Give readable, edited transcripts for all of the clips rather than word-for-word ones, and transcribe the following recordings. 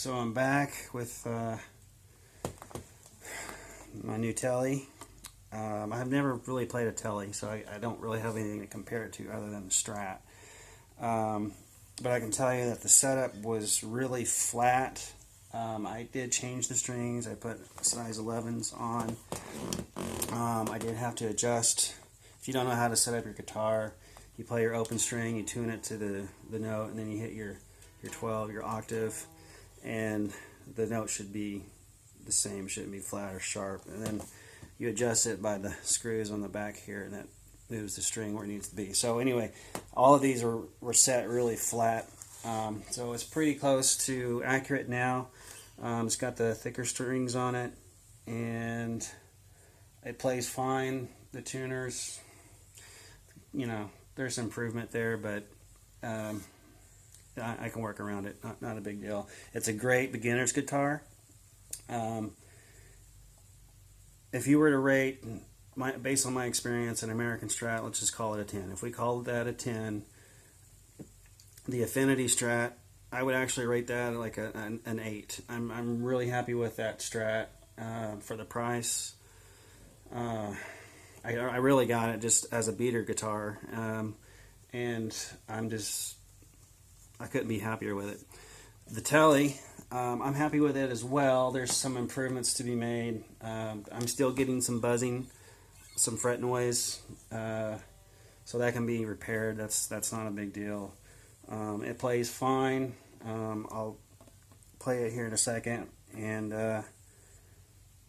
So I'm back with my new telly. I've never really played a telly, so I don't really have anything to compare it to other than the Strat. But I can tell you that the setup was really flat. I did change the strings. I put size 11s on. I did have to adjust. If you don't know how to set up your guitar, you play your open string, you tune it to the note, and then you hit your 12, your octave, and the note should be the same. It shouldn't be flat or sharp. And then you adjust it by the screws on the back here, and that moves the string where it needs to be. So anyway, all of these were set really flat. So it's pretty close to accurate now. It's got the thicker strings on it, and it plays fine. The tuners, you know, there's improvement there, but I can work around it. Not a big deal. It's a great beginner's guitar. If you were to rate, based on my experience, an American Strat, let's just call it a 10. If we called that a 10, the Affinity Strat, I would actually rate that like an 8. I'm really happy with that Strat for the price. I really got it just as a beater guitar, and I couldn't be happier with it. The telly, I'm happy with it as well. There's some improvements to be made. I'm still getting some buzzing, some fret noise, so that can be repaired. That's not a big deal. It plays fine. I'll play it here in a second, and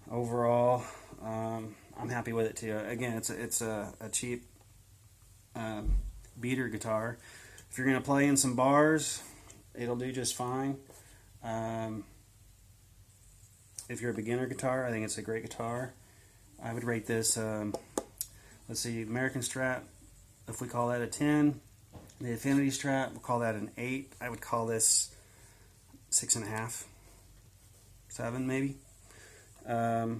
overall, I'm happy with it too. Again, it's a cheap beater guitar. If you're going to play in some bars, it'll do just fine. If you're a beginner guitar, I think it's a great guitar. I would rate this, let's see, American Strat, if we call that a 10. The Affinity Strat, we'll call that an 8. I would call this 6.5, 7 maybe. But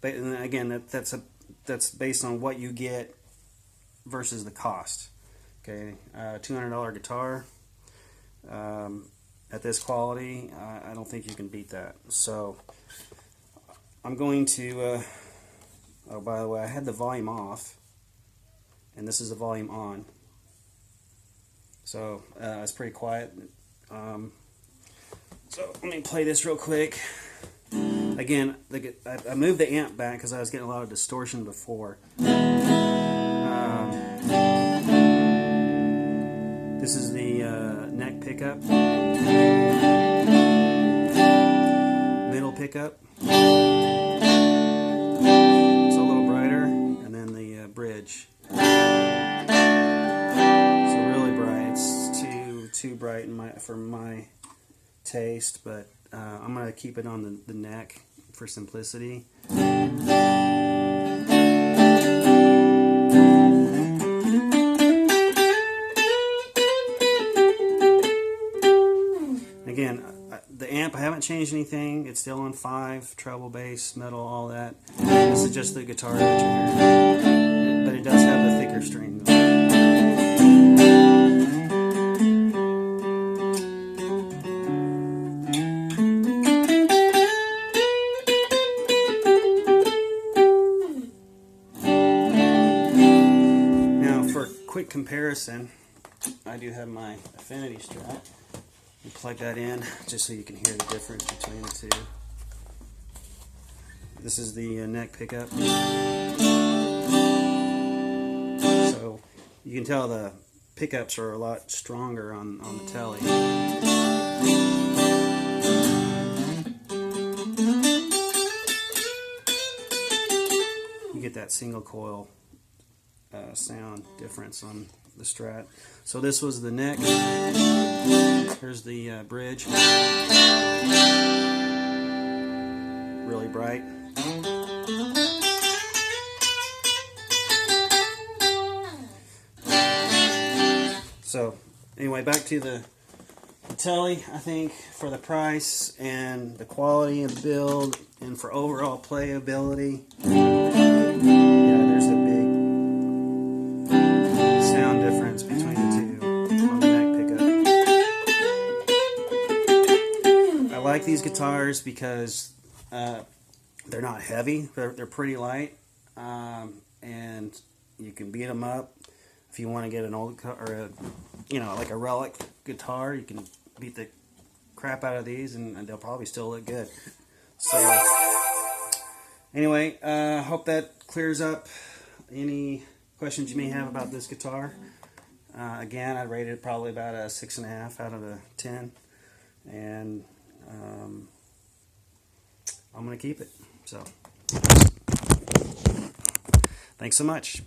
again, that's based on what you get versus the cost. Okay, $200 guitar at this quality, I don't think you can beat that. So I'm going to. Oh, by the way, I had the volume off, and this is the volume on. So it's pretty quiet. So let me play this real quick. Again, I moved the amp back because I was getting a lot of distortion before. This is the neck pickup, middle pickup. It's a little brighter, and then the bridge. It's really bright. It's too bright for my taste, but I'm going to keep it on the neck for simplicity. Again, the amp, I haven't changed anything. It's still on 5, treble, bass, middle, all that. This is just the guitar that you're hearing. But it does have the thicker string. Now, for quick comparison, I do have my Affinity Strat. You plug that in just so you can hear the difference between the two. This is the neck pickup. So you can tell the pickups are a lot stronger on the telly. You get that single coil sound difference on the Strat. So this was the neck. Here's the bridge. Really bright. So anyway, back to the telly. I think for the price and the quality of the build and for overall playability, yeah, there's a big sound difference between the two on the neck pickup. I like these guitars because they're not heavy. They're pretty light, and you can beat them up. If you want to get an old or like a relic guitar, you can beat the crap out of these, and they'll probably still look good. So anyway, hope that clears up any questions you may have about this guitar. Again, I rated it probably about a 6.5 out of a 10, and I'm going to keep it. So, thanks so much.